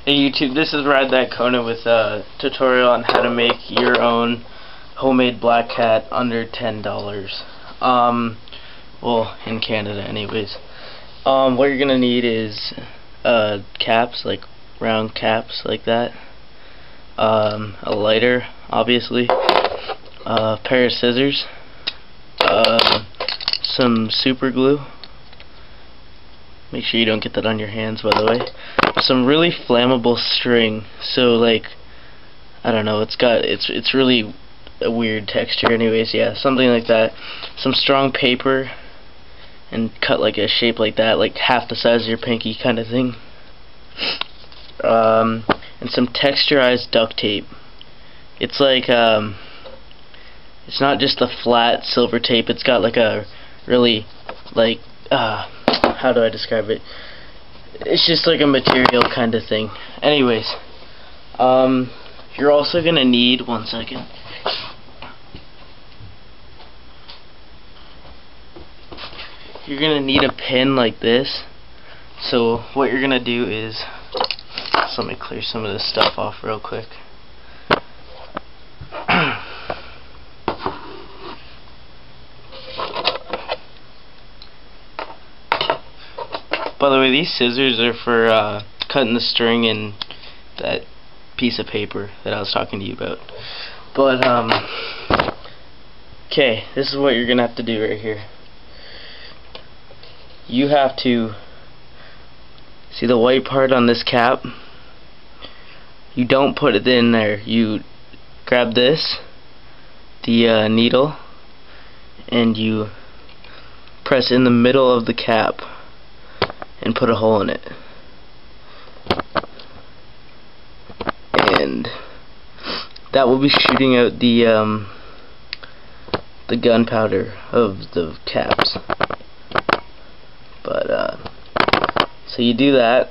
Hey YouTube, this is Ride That Kona with a tutorial on how to make your own homemade black cat under $10. Well, in Canada anyways. What you're gonna need is caps, like round caps like that, a lighter, obviously, a pair of scissors, some super glue. Make sure you don't get that on your hands, by the way. Some really flammable string. So, like, I don't know, it's really a weird texture anyways, yeah, something like that. Some strong paper, and cut like a shape like that, like half the size of your pinky kind of thing. And some texturized duct tape. It's like, it's not just the flat silver tape, it's got like a really, like, how do I describe it? It's just like a material kind of thing. Anyways, you're also gonna need, one second. You're gonna need a pin like this. So what you're gonna do is, so let me clear some of this stuff off real quick. By the way, these scissors are for cutting the string in that piece of paper that I was talking to you about. But, okay, this is what you're gonna have to do right here. You have to see the white part on this cap. You don't put it in there. You grab this, the needle, and you press in the middle of the cap and put a hole in it. And that will be shooting out the gunpowder of the caps. But so you do that,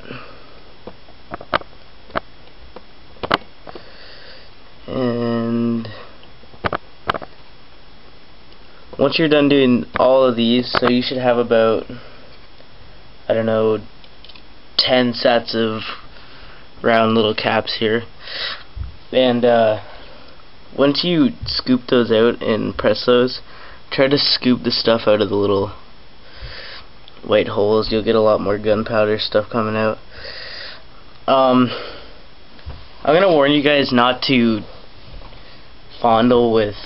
and once you're done doing all of these, so you should have about, I don't know, 10 sets of round little caps here. And once you scoop those out and press those, try to scoop the stuff out of the little white holes. You'll get a lot more gunpowder stuff coming out. I'm gonna warn you guys not to fondle with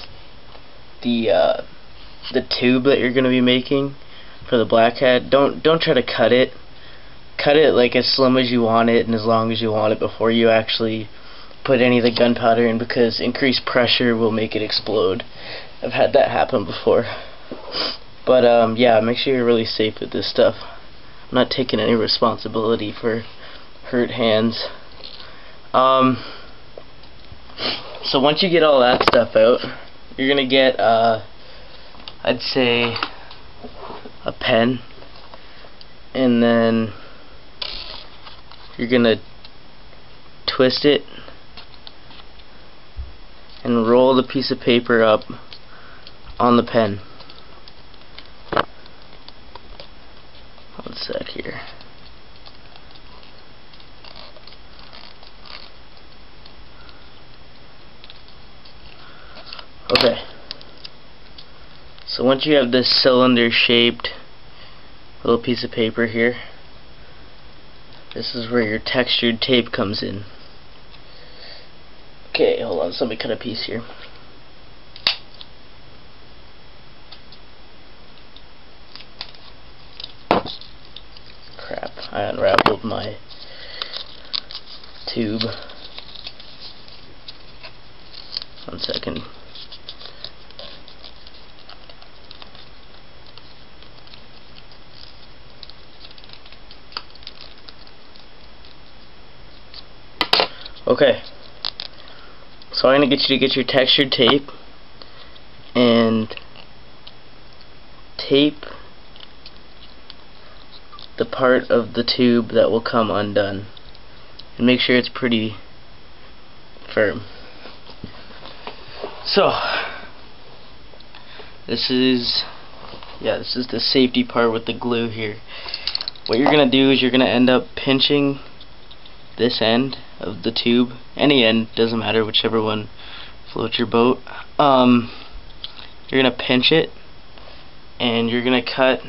the tube that you're gonna be making for the black cat. Don't try to cut it. Cut it like as slim as you want it and as long as you want it before you actually put any of the gunpowder in, because increased pressure will make it explode. I've had that happen before. But yeah, make sure you're really safe with this stuff. I'm not taking any responsibility for hurt hands. So once you get all that stuff out, you're gonna get I'd say a pen, and then you're gonna twist it and roll the piece of paper up on the pen. One sec here. Okay. So once you have this cylinder shaped little piece of paper here, this is where your textured tape comes in. Okay, hold on, so let me cut a piece here. Crap, I unraveled my tube. One second. Okay, so I'm going to get you to get your textured tape and tape the part of the tube that will come undone, and make sure it's pretty firm. So this is the safety part with the glue here. What you're going to do is you're going to end up pinching this end of the tube, any end, doesn't matter, whichever one floats your boat. You're going to pinch it, and you're going to cut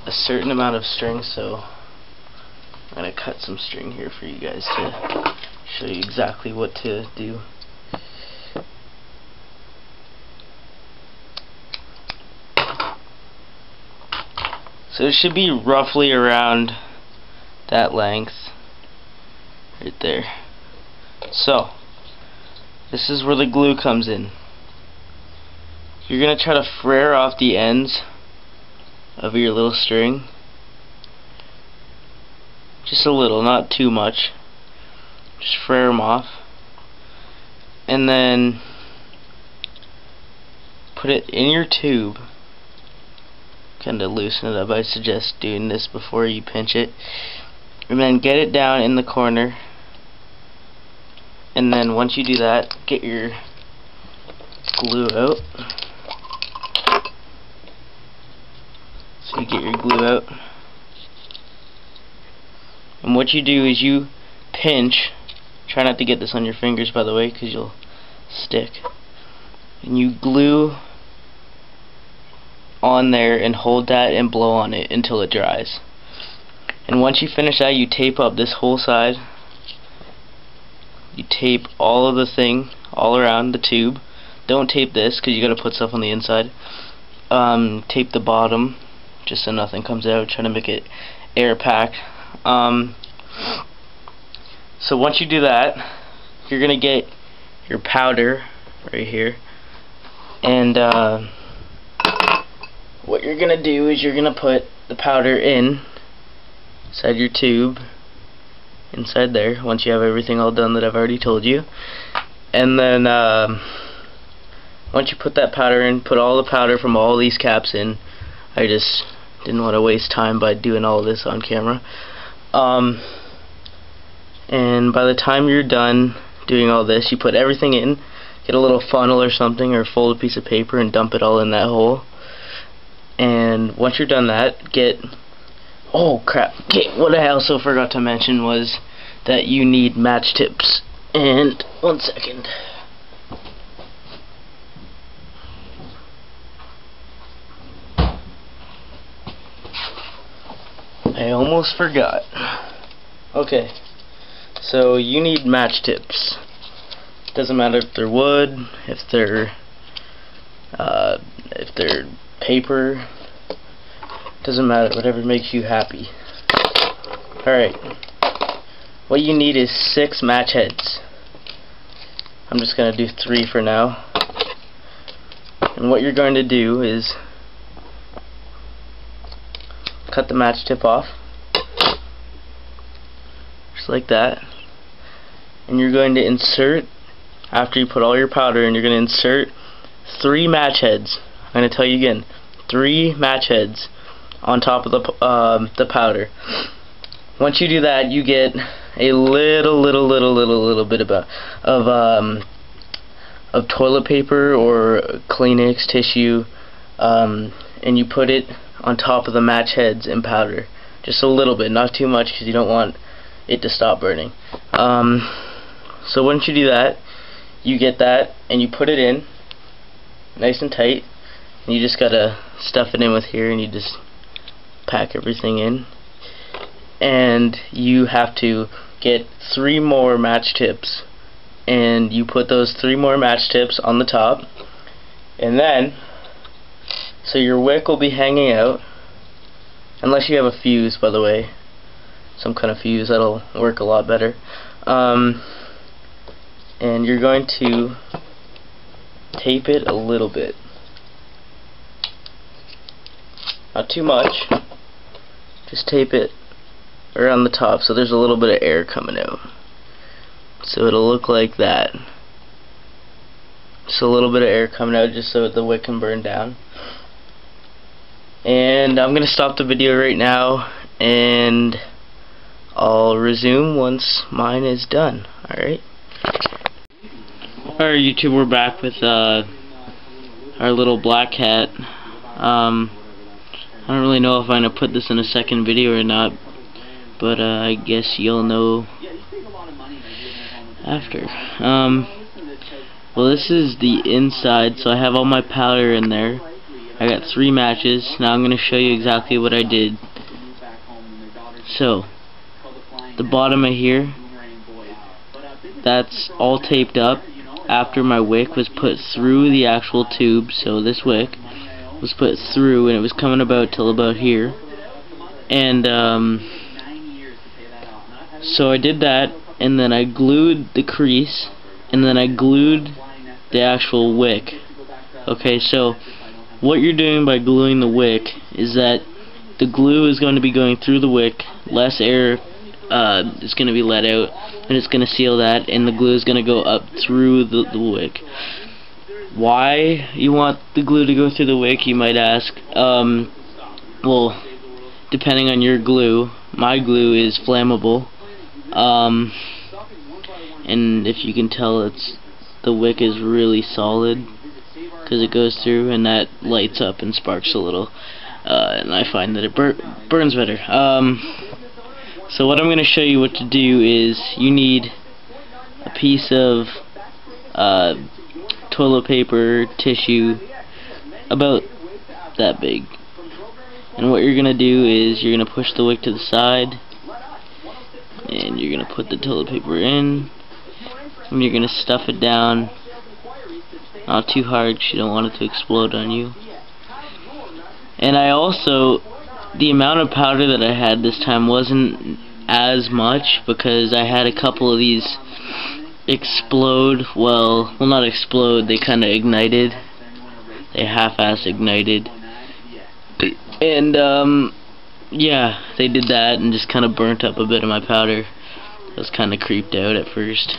a certain amount of string. So I'm going to cut some string here for you guys to show you exactly what to do. So it should be roughly around that length right there. So this is where the glue comes in. You're going to try to frayre off the ends of your little string. Just a little, not too much. Just frayre them off. And then put it in your tube. Kind of loosen it up. I suggest doing this before you pinch it. And then get it down in the corner. And then once you do that, get your glue out. So you get your glue out. And what you do is you pinch. Try not to get this on your fingers, by the way, because you'll stick. And you glue on there and hold that and blow on it until it dries. And once you finish that, you tape up this whole side. You tape all of the thing all around the tube. Don't tape this because you got to put stuff on the inside. Tape the bottom just so nothing comes out. Try to make it air packed. So once you do that, you're gonna get your powder right here, and what you're gonna do is you're gonna put the powder inside your tube, inside there, once you have everything all done that I've already told you. And then once you put that powder in, put all the powder from all these caps in. I just didn't want to waste time by doing all this on camera. And by the time you're done doing all this, you put everything in, get a little funnel or something, or fold a piece of paper and dump it all in that hole. And once you're done that, oh crap, what I also forgot to mention was that you need match tips. And one second. I almost forgot. Okay, so you need match tips. Doesn't matter if they're wood, if they're paper. Doesn't matter. Whatever makes you happy. All right. What you need is 6 match heads. I'm just gonna do 3 for now. And what you're going to do is cut the match tip off, just like that, and you're going to insert, after you put all your powder in, you're going to insert 3 match heads. I'm going to tell you again, 3 match heads on top of the powder. Once you do that, you get a little bit of toilet paper or Kleenex tissue, and you put it on top of the match heads in powder. Just a little bit, not too much, because you don't want it to stop burning. So once you do that, you get that and you put it in nice and tight, and you just gotta stuff it in with here, and you just pack everything in. And you have to get 3 more match tips, and you put those 3 more match tips on the top, and then so your wick will be hanging out, unless you have a fuse, by the way, some kind of fuse, that'll work a lot better. And you're going to tape it a little bit, not too much, just tape it around the top so there's a little bit of air coming out, so it'll look like that. Just a little bit of air coming out, just so the wick can burn down. And I'm gonna stop the video right now, and I'll resume once mine is done. Alright? Alright, YouTube, we're back with our little black cat. I don't really know if I'm gonna put this in a second video or not, but I guess you'll know after. Well, this is the inside, so I have all my powder in there. I got 3 matches. Now I'm going to show you exactly what I did. So, the bottom of here, that's all taped up after my wick was put through the actual tube. So this wick was put through, and it was coming about till about here. And so I did that, and then I glued the crease, and then I glued the actual wick. Okay, so what you're doing by gluing the wick is that the glue is going to be going through the wick, less air is going to be let out, and it's going to seal that, and the glue is going to go up through the wick. Why you want the glue to go through the wick, you might ask. Well, depending on your glue, my glue is flammable, and if you can tell, the wick is really solid because it goes through, and that lights up and sparks a little, and I find that it burns better. So what I'm going to show you what to do is you need a piece of toilet paper, tissue, about that big. And what you're going to do is you're going to push the wick to the side, and you're going to put the toilet paper in, and you're going to stuff it down, not too hard because you don't want it to explode on you. And I also, the amount of powder that I had this time wasn't as much because I had a couple of these explode, well not explode, they kind of ignited, they half-ass ignited, and yeah, they did that and just kind of burnt up a bit of my powder. I was kind of creeped out at first.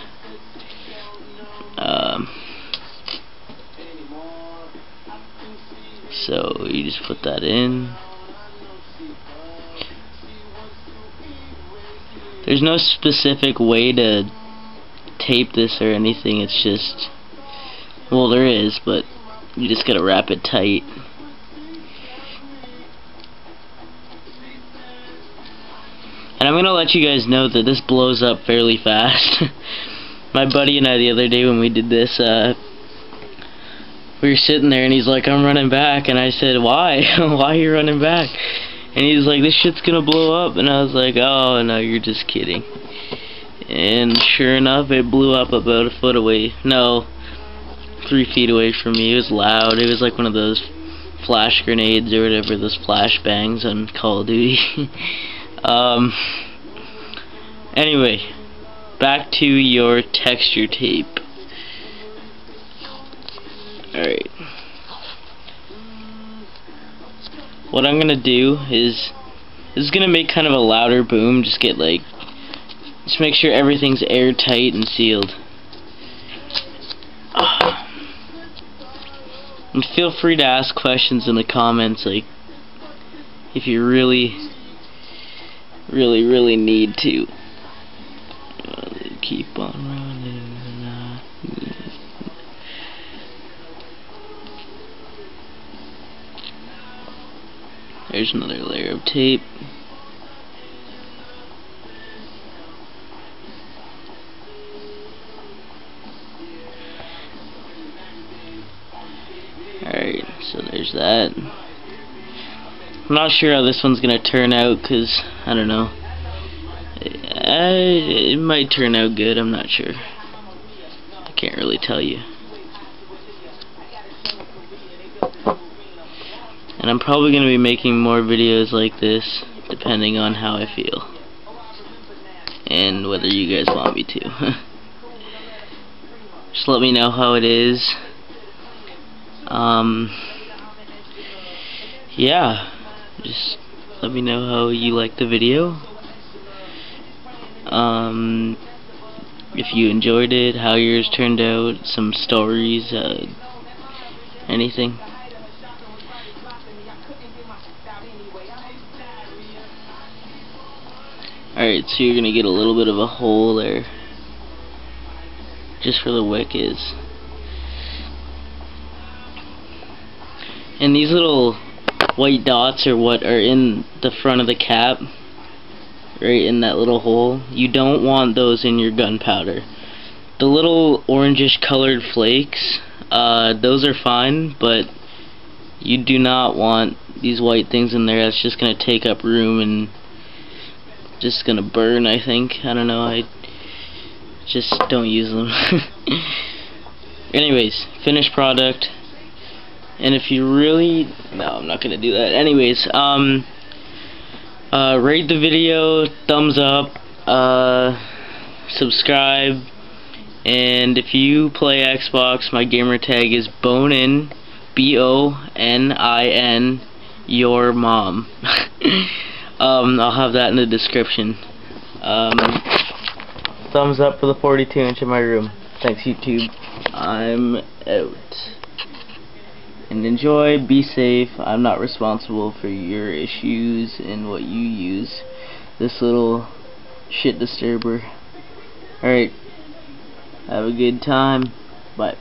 So you just put that in. There's no specific way to tape this or anything, it's just, well, there is, but you just gotta wrap it tight. And I'm gonna let you guys know that this blows up fairly fast. My buddy and I the other day when we did this, we were sitting there and he's like, I'm running back, and I said, why? Why are you running back? And he's like, this shit's gonna blow up, and I was like, oh no, you're just kidding. And sure enough, it blew up about a foot away, no, 3 feet away from me. It was loud. It was like one of those flash grenades or whatever, those flash bangs on Call of Duty. Anyway, back to your texture tape. Alright. What I'm gonna do is, this is gonna make kind of a louder boom, just make sure everything's airtight and sealed. And feel free to ask questions in the comments, like, if you really need to. Keep on running. There's another layer of tape. Alright, so there's that. I'm not sure how this one's gonna turn out because, I don't know. It might turn out good, I'm not sure. I can't really tell you. And I'm probably going to be making more videos like this, depending on how I feel. And whether you guys want me to. Just let me know how it is. Yeah. Just let me know how you like the video. If you enjoyed it, how yours turned out, some stories, anything. Alright, so you're gonna get a little bit of a hole there, just where the wick is. And these little white dots are what are in the front of the cap, right in that little hole. You don't want those in your gunpowder. The little orangish colored flakes, those are fine, but you do not want these white things in there. That's just going to take up room and just going to burn, I think. I don't know, I just don't use them. Anyways, finished product. And if you really... no, I'm not going to do that. Anyways, rate the video, thumbs up, subscribe, and if you play Xbox, my gamer tag is Bonin, B-O-N-I-N, your mom. I'll have that in the description. Thumbs up for the 42-inch in my room. Thanks, YouTube. I'm out. And enjoy, be safe. I'm not responsible for your issues and what you use. This little shit disturber. Alright. Have a good time. Bye.